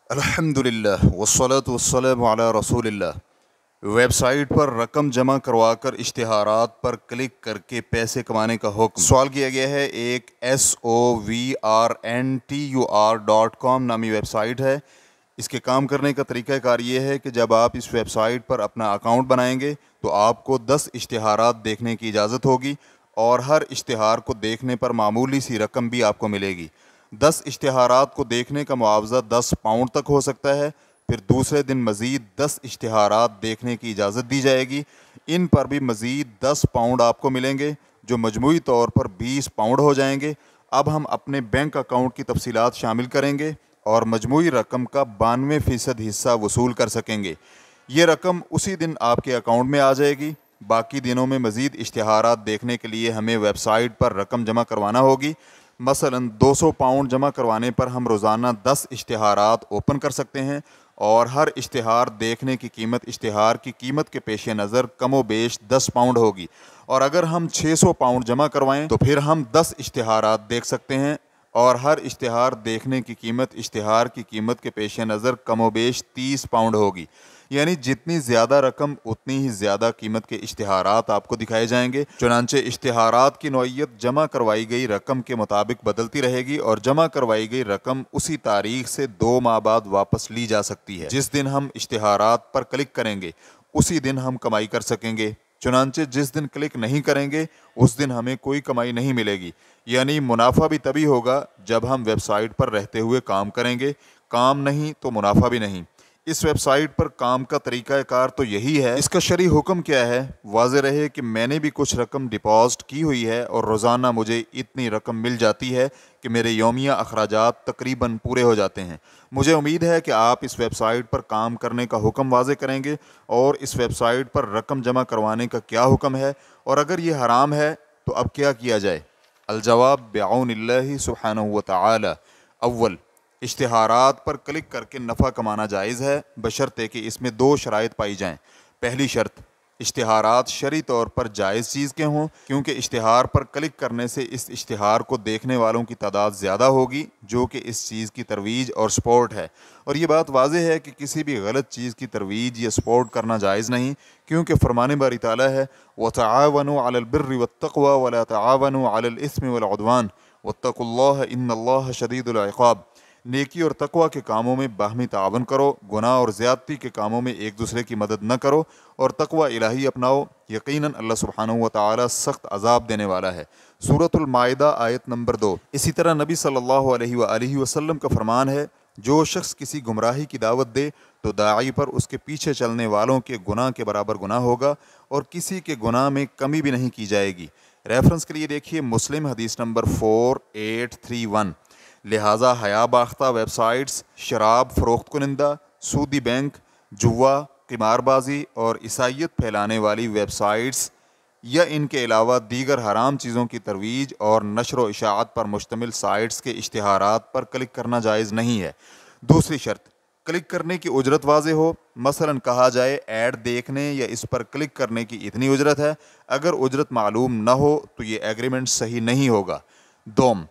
अल्हम्दुलिल्लाह वस्सलातु वस्सलामु अला रसूलिल्लाह। वेबसाइट पर रकम जमा करवाकर इश्तिहारात पर क्लिक करके पैसे कमाने का हुक्म सवाल किया गया है। एक SOVRNTUR.com नामी वेबसाइट है। इसके काम करने का तरीक़ाकार ये है कि जब आप इस वेबसाइट पर अपना अकाउंट बनाएंगे तो आपको 10 इश्तिहारात देखने की इजाज़त होगी और हर इश्तिहार को देखने पर मामूली सी रकम भी आपको मिलेगी। 10 इश्तिहारात को देखने का मुआवजा 10 पाउंड तक हो सकता है। फिर दूसरे दिन मज़ीद 10 इश्तिहारात देखने की इजाज़त दी जाएगी। इन पर भी मज़ीद 10 पाउंड आपको मिलेंगे जो मजमूई तौर पर 20 पाउंड हो जाएंगे। अब हम अपने बैंक अकाउंट की तफसीलात शामिल करेंगे और मजमूई रकम का 92% हिस्सा वसूल कर सकेंगे। ये रकम उसी दिन आपके अकाउंट में आ जाएगी। बाकी दिनों में मज़ीद इश्तिहारात देखने के लिए हमें वेबसाइट पर रकम जमा करवाना होगी। मसलन 200 पाउंड जमा करवाने पर हम रोज़ाना 10 इश्तिहारात ओपन कर सकते हैं और हर इश्तिहार देखने की कीमत इश्तिहार की कीमत के पेश नज़र कमो बेश 10 पाउंड होगी। और अगर हम 600 पाउंड जमा करवाएं तो फिर हम 10 इश्तिहारात देख सकते हैं और हर इश्तिहार देखने की कीमत इश्तिहार की कीमत के पेश नज़र कमो बेश 30 पाउंड होगी। यानी जितनी ज़्यादा रकम उतनी ही ज़्यादा कीमत के इश्तिहारात आपको दिखाए जाएंगे। चुनांचे इश्तिहारात की नौइयत जमा करवाई गई रकम के मुताबिक बदलती रहेगी और जमा करवाई गई रकम उसी तारीख से 2 माह बाद वापस ली जा सकती है। जिस दिन हम इश्तिहारात पर क्लिक करेंगे उसी दिन हम कमाई कर सकेंगे। चुनांचे जिस दिन क्लिक नहीं करेंगे उस दिन हमें कोई कमाई नहीं मिलेगी। यानी मुनाफा भी तभी होगा जब हम वेबसाइट पर रहते हुए काम करेंगे, काम नहीं तो मुनाफा भी नहीं। इस वेबसाइट पर काम का तरीक़ाकार तो यही है। इसका शरई हुक्म क्या है? वाज़े रहे कि मैंने भी कुछ रकम डिपॉज़िट की हुई है और रोज़ाना मुझे इतनी रकम मिल जाती है कि मेरे यौमिया अखराजात तकरीबन पूरे हो जाते हैं। मुझे उम्मीद है कि आप इस वेबसाइट पर काम करने का हुक्म वाज़े करेंगे और इस वेबसाइट पर रकम जमा करवाने का क्या हुक्म है और अगर ये हराम है तो अब क्या किया जाए? अल-जवाब बिऔनिल्लाहि सुब्हानहु व तआला। अव्वल, इश्तिहारात पर क्लिक करके नफ़ा कमाना जायज़ है बशर्ते कि इसमें 2 शराइत पाई जाएं। पहली शर्त, इश्तिहारात शरई तौर पर जायज़ चीज़ के हों, क्योंकि इश्तिहार पर क्लिक करने से इस इश्तिहार को देखने वालों की तादाद ज़्यादा होगी जो कि इस चीज़ की तरवीज और सपोर्ट है। और ये बात वाज़ेह है कि किसी भी गलत चीज़ की तरवीज या सपोर्ट करना जायज़ नहीं, क्योंकि फरमाने बारी ताला है वतआवनु अलल बिर्रि वत्तक़वा वला तआवनु अलल इस्मि वल उद्वान वत्तक़ुल्लाह इन्नल्लाह शदीदुल इक़ाब। नेकी और तकवा के कामों में बाहमी तावन करो, गुनाह और ज़्यादती के कामों में एक दूसरे की मदद न करो और तकवा इलाही अपनाओ। यकीनन अल्लाह सुब्हानहु व तआला सख्त अजाब देने वाला है। सूरतुल माइदा आयत नंबर 2। इसी तरह नबी सल्लल्लाहु अलैहि वसल्लम का फरमान है, जो शख्स किसी गुमराही की दावत दे तो दाई पर उसके पीछे चलने वालों के गुनाह के बराबर गुनाह होगा और किसी के गुनाह में कमी भी नहीं की जाएगी। रेफरेंस के लिए देखिए मुस्लिम हदीस नंबर 4831। लिहाजा हया बाख्ता वेबसाइट्स, शराब फ़रोख्त कुनिंदा, सूदी बैंक, जुआ, क़िमारबाजी और ईसाइयत फैलाने वाली वेबसाइट्स या इनके अलावा दीगर हराम चीज़ों की तरवीज और नशर व इशाअत पर मुश्तमिल साइट्स के इश्तिहारात पर क्लिक करना जायज़ नहीं है। दूसरी शर्त, क्लिक करने की उजरत वाज़े हो। मसलन कहा जाए ऐड देखने या इस पर क्लिक करने की इतनी उजरत है। अगर उजरत मालूम न हो तो ये एग्रीमेंट सही नहीं होगा। दोम,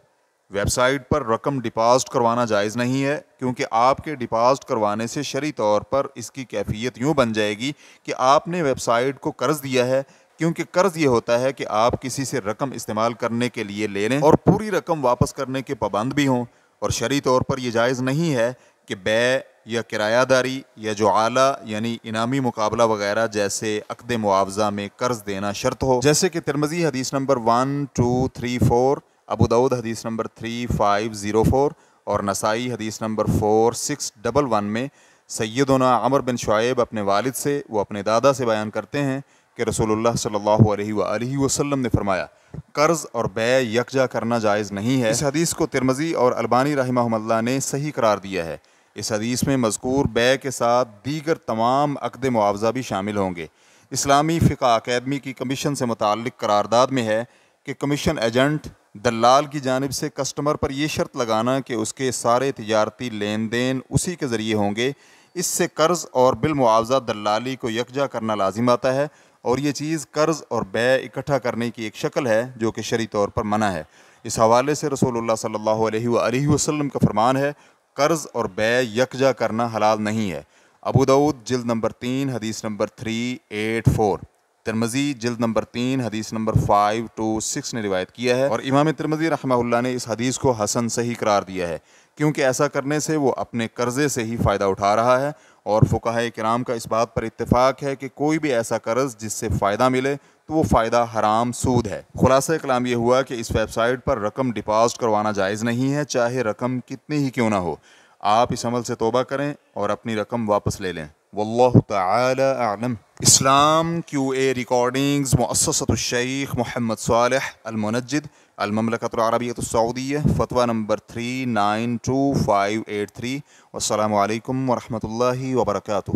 वेबसाइट पर रकम डिपॉजिट करवाना जायज़ नहीं है, क्योंकि आपके डिपॉजिट करवाने से शरई तौर पर इसकी कैफियत यूँ बन जाएगी कि आपने वेबसाइट को कर्ज़ दिया है, क्योंकि कर्ज़ ये होता है कि आप किसी से रकम इस्तेमाल करने के लिए ले लें और पूरी रकम वापस करने के पाबंद भी हों। और शरई तौर पर यह जायज़ नहीं है कि बै या किरायादारी या जो आला यानी इनामी मुकाबला वगैरह जैसे अक़द मुआवजा में कर्ज़ देना शर्त हो। जैसे कि तिरमिज़ी हदीस नंबर 1234, अबू दाऊद हदीस नंबर 3504 और नसाई हदीस नंबर 4611 में सैयदना अमर बिन शुआइब अपने वालिद से वो अपने दादा से बयान करते हैं कि रसूलुल्लाह सल्लल्लाहु अलैहि वसल्लम ने फरमाया, कर्ज़ और बै यकजा करना जायज़ नहीं है। इस हदीस को तिरमिज़ी और अलबानी रहमहुल्लाह ने सही करार दिया है। इस हदीस में मज़कूर बै के साथ दीगर तमाम अक़द मुआवजा भी शामिल होंगे। इस्लामी फ़िक़्ह अकादमी की कमीशन से मुताल्लिक़ करारदाद में है कि कमीशन एजेंट दलाल की जानिब से कस्टमर पर यह शर्त लगाना कि उसके सारे तिजारती लेन देन उसी के ज़रिए होंगे, इससे कर्ज़ और बिल मुआवजा दलाली को यकजा करना लाजिम आता है और ये चीज़ कर्ज़ और बै इकट्ठा करने की एक शक्ल है जो कि शरई तौर पर मना है। इस हवाले से रसूलुल्लाह सल्लल्लाहु अलैहि वसल्लम का फरमान है, قرض اور بیع یکجا کرنا حلال نہیں ہے۔ ابو داؤد جلد نمبر 3 حدیث نمبر 384، ترمذی جلد نمبر 3 حدیث نمبر 526 نے روایت کیا ہے، اور امام ترمذی رحمہ اللہ نے اس حدیث کو حسن صحیح قرار دیا ہے، کیونکہ ایسا کرنے سے وہ اپنے قرضے سے ہی فائدہ اٹھا رہا ہے، اور فقہائے کرام کا اس بات پر اتفاق ہے کہ کوئی بھی ایسا قرض جس سے فائدہ ملے تو وہ فائدہ حرام سود ہے۔ خلاصہ کلام یہ ہوا کہ اس ویب سائٹ پر رقم ڈپازٹ کروانا جائز نہیں ہے، چاہے رقم کتنی ہی کیوں نہ ہو۔ آپ اس عمل سے توبہ کریں اور اپنی رقم واپس لے لیں۔ واللہ تعالی اعلم۔ اسلام QA ریکارڈنگز، مؤسسۃ الشیخ محمد صالح المنجد، المملکۃ العربیۃ السعودیہ، فتویٰ نمبر 392583۔ والسلام علیکم ورحمۃ اللہ وبرکاتہ۔